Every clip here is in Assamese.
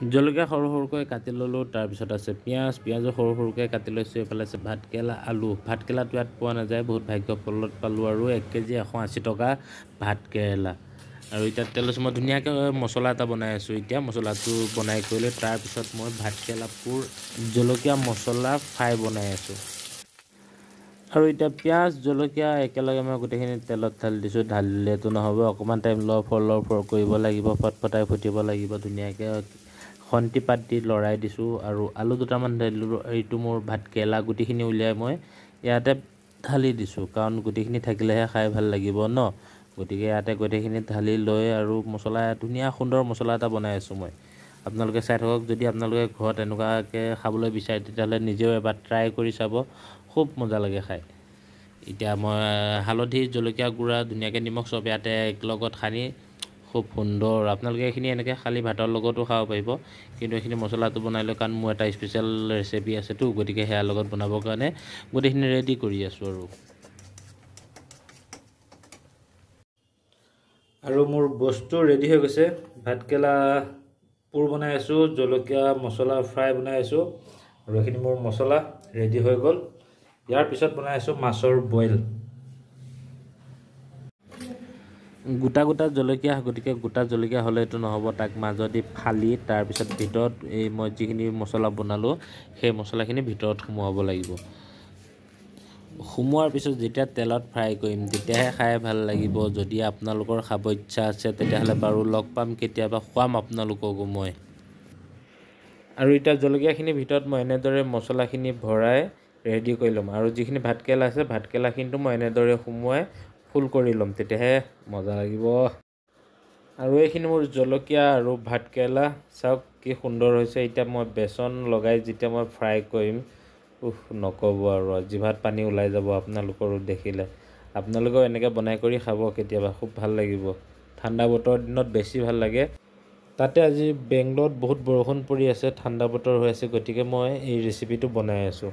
জলকীয়া সৰু সৰুকৈ কাটি ল'লোঁ। তাৰপিছত আছে পিঁয়াজো সৰু সৰুকৈ কাটি লৈছোঁ। এইফালে আছে ভাতকেৰেলা, আলু। ভাতকেৰেলাটো ইয়াত পোৱা নাযায়, বহুত ভাগ্য ফলত পালোঁ। আৰু 1 কেজি 180 টকা ভাতকেৰেলা। আৰু এতিয়া তেল লৈছোঁ। মই ধুনীয়াকৈ মছলা এটা বনাই আছোঁ। এতিয়া মছলাটো বনাই কৰি লৈ তাৰপিছত মই ভাতকেৰেলা জলকীয়া মছলা ফ্ৰাই বনাই আছোঁ। আৰু এতিয়া পিঁয়াজ জলকীয়া একেলগে মই গোটেইখিনি তেলত ঢালি দিছোঁ। ঢালিলেতো নহ'ব, অকণমান টাইম লৰফৰ কৰিব লাগিব, ফটফটাই ফুটিব লাগিব। ধুনীয়াকৈ খন্তি পাত দি লৰাই দিছোঁ। আৰু আলু দুটামান ঢালিলোঁ। এইটো মোৰ ভাতকেৰেলা গুটিখিনি উলিয়াই মই ইয়াতে ঢালি দিছোঁ, কাৰণ গুটিখিনি থাকিলেহে খাই ভাল লাগিব ন। গতিকে ইয়াতে গোটেইখিনি ঢালি লৈ আৰু ধুনীয়া সুন্দৰ মছলা এটা বনাই আছোঁ মই। আপোনালোকে চাই থাকক। যদি আপোনালোকে ঘৰত এনেকুৱাকৈ খাবলৈ বিচাৰে তেতিয়াহ'লে নিজেও এবাৰ ট্ৰাই কৰি চাব, খুব মজা লাগে খাই। এতিয়া মই হালধি, জলকীয়া গুড়া, ধুনীয়াকৈ নিমখ চব ইয়াতে একেলগত সানি খুব সুন্দৰ। আপোনালোকে এইখিনি এনেকৈ খালি ভাতৰ লগতো খাব পাৰিব, কিন্তু এইখিনি মছলাটো বনাই লৈ, কাৰণ মোৰ এটা স্পেচিয়েল ৰেচিপি আছেতো, গতিকে সেয়াৰ লগত বনাবৰ কাৰণে গোটেইখিনি ৰেডি কৰি আছোঁ। আৰু মোৰ বস্তু ৰেডি হৈ গৈছে। ভাতকেৰেলা পুৰ বনাই আছোঁ, জলকীয়া মছলা ফ্ৰাই বনাই আছোঁ, আৰু এইখিনি মোৰ মছলা ৰেডি হৈ গ'ল। ইয়াৰ পিছত বনাই আছোঁ মাছৰ বইল। গোটা জলকীয়া, গতিকে গোটা জলকীয়া হ'লেতো নহ'ব, তাক মাজেদি ফালি তাৰপিছত ভিতৰত মই যিখিনি মছলা বনালোঁ সেই মছলাখিনি ভিতৰত সোমোৱাব লাগিব। সোমোৱাৰ পিছত যেতিয়া তেলত ফ্ৰাই কৰিম তেতিয়াহে খাই ভাল লাগিব। যদি আপোনালোকৰ খাব ইচ্ছা আছে তেতিয়াহ'লে বাৰু লগ পাম, কেতিয়াবা খুৱাম আপোনালোককো মই। আৰু এতিয়া জলকীয়াখিনিৰ ভিতৰত মই এনেদৰে মছলাখিনি ভৰাই ৰেডি কৰি ল'ম। আৰু যিখিনি ভাতকেৰেলা আছে, ভাতকেৰেলাখিনিতো মই এনেদৰে সুমুৱাই ফুল কৰি ল'ম, তেতিয়াহে মজা লাগিব। আৰু এইখিনি মোৰ জলকীয়া আৰু ভাতকেৰেলা, চাওক কি সুন্দৰ হৈছে। এতিয়া মই বেচন লগাই যেতিয়া মই ফ্ৰাই কৰিম, নক'ব আৰু, জিভাত পানী ওলাই যাব আপোনালোকৰো দেখিলে। আপোনালোকেও এনেকৈ বনাই কৰি খাব কেতিয়াবা, খুব ভাল লাগিব। ঠাণ্ডা বতৰৰ দিনত বেছি ভাল লাগে। তাতে আজি বেংগলত বহুত বৰষুণ পৰি আছে, ঠাণ্ডা বতৰ হৈ আছে, গতিকে মই এই ৰেচিপিটো বনাই আছোঁ।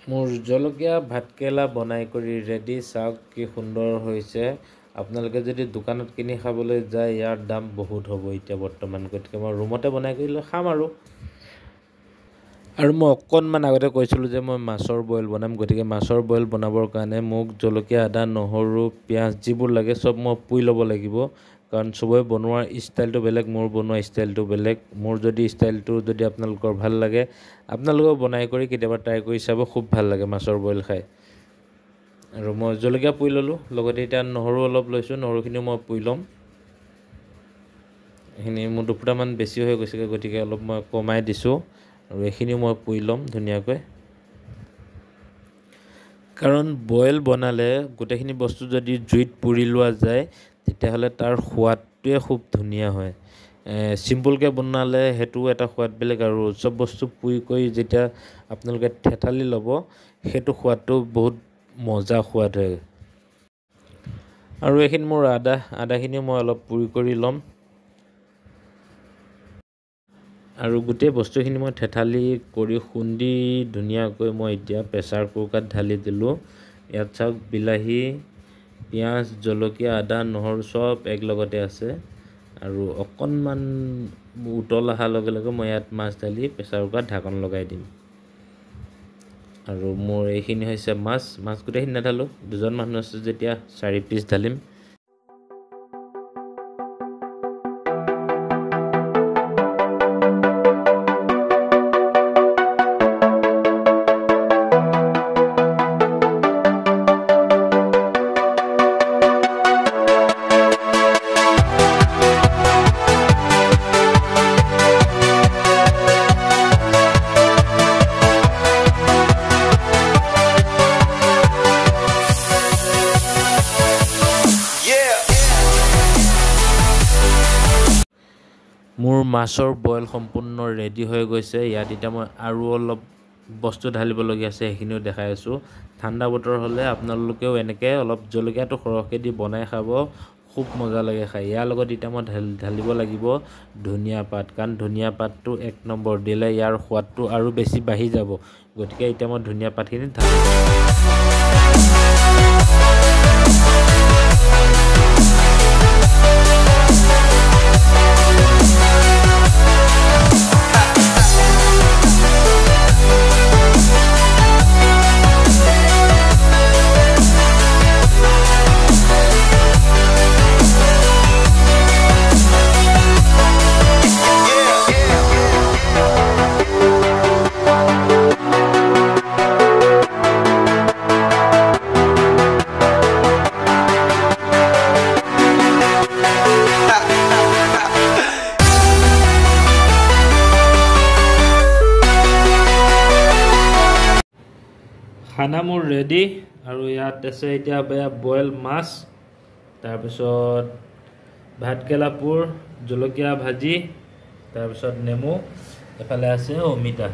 মোৰ জলকীয়া ভাতকেৰেলা বনাই কৰি ৰেডি, চাওক কি সুন্দৰ হৈছে। আপোনালোকে যদি দোকানত কিনি খাবলৈ যায় ইয়াৰ দাম বহুত হ'ব এতিয়া বৰ্তমান, গতিকে মই ৰুমতে বনাই কৰি লৈ খাম। আৰু মই অকণমান আগতে কৈছিলোঁ যে মই মাছৰ বইল বনাম, গতিকে মাছৰ বইল বনাবৰ কাৰণে মোক জলকীয়া, আদা, নহৰু, পিঁয়াজ যিবোৰ লাগে চব মই পুৰি ল'ব লাগিব, কাৰণ চবৰে বনোৱাৰ ষ্টাইলটো বেলেগ, মোৰ বনোৱা ষ্টাইলটো বেলেগ। মোৰ ষ্টাইলটো যদি আপোনালোকৰ ভাল লাগে, আপোনালোকেও বনাই কৰি কেতিয়াবা ট্ৰাই কৰি চাব, খুব ভাল লাগে মাছৰ বইল খাই। আৰু মই জলকীয়া পুৰি ল'লোঁ, লগতে এতিয়া নহৰু অলপ লৈছোঁ, নহৰুখিনিও মই পুৰি ল'ম। এইখিনি মোৰ দুফুটামান বেছি হৈ গৈছেগৈ, গতিকে অলপ মই কমাই দিছোঁ। আৰু এইখিনিও মই পুৰি ল'ম ধুনীয়াকৈ, কাৰণ বইল বনালে গোটেইখিনি বস্তু যদি জুইত পুৰি লোৱা যায় তেতিয়াহ'লে তাৰ সোৱাদটোৱে খুব ধুনীয়া হয়। চিম্পুলকৈ বনালে সেইটো এটা সোৱাদ বেলেগ, আৰু চব বস্তু পুৰি কৰি যেতিয়া আপোনালোকে থেতালি ল'ব সেইটো সোৱাদটো বহুত মজা সোৱাদ হয়। আৰু এইখিনি মোৰ আদাখিনিও মই অলপ পুৰি কৰি ল'ম। আৰু গোটেই বস্তুখিনি মই থেতালি কৰি খুন্দি ধুনীয়াকৈ মই এতিয়া প্ৰেছাৰ কুকাৰত ঢালি দিলোঁ। ইয়াত চাওক বিলাহী, পিঁয়াজ, জলকীয়া, আদা, নহৰু চব একেলগতে আছে। আৰু অকণমান উতল অহাৰ লগে লগে মই ইয়াত মাছ ঢালি প্ৰেছাৰ কুকাৰত ঢাকন লগাই দিম। আৰু মোৰ এইখিনি হৈছে মাছ গোটেইখিনি নাঢালোঁ দুজন মানুহ আছে যেতিয়া 4 পিচ ঢালিম মোৰ মাছৰ বইল সম্পূৰ্ণ ৰেডি হৈ গৈছে ইয়াত এতিয়া মই আৰু অলপ বস্তু ঢালিবলগীয়া আছে সেইখিনিও দেখাই আছোঁ ঠাণ্ডা বতৰ হ'লে আপোনালোকেও এনেকৈ অলপ জলকীয়াটো সৰহকৈ দি বনাই খাব খুব মজা লাগে খাই ইয়াৰ লগত এতিয়া মই ঢালিব লাগিব ধনিয়া পাত কাৰণ ধনিয়া পাতটো 1 নম্বৰ দিলে ইয়াৰ সোৱাদটো আৰু বেছি বাঢ়ি যাব গতিকে এতিয়া মই ধনিয়া পাতখিনি ঢালিম খানা মোৰ ৰেডি আৰু ইয়াত আছে এতিয়া বইল মাছ তাৰপিছত ভাতকেৰেলা পুৰ জলকীয়া ভাজি তাৰপিছত নেমু এফালে আছে অমিতা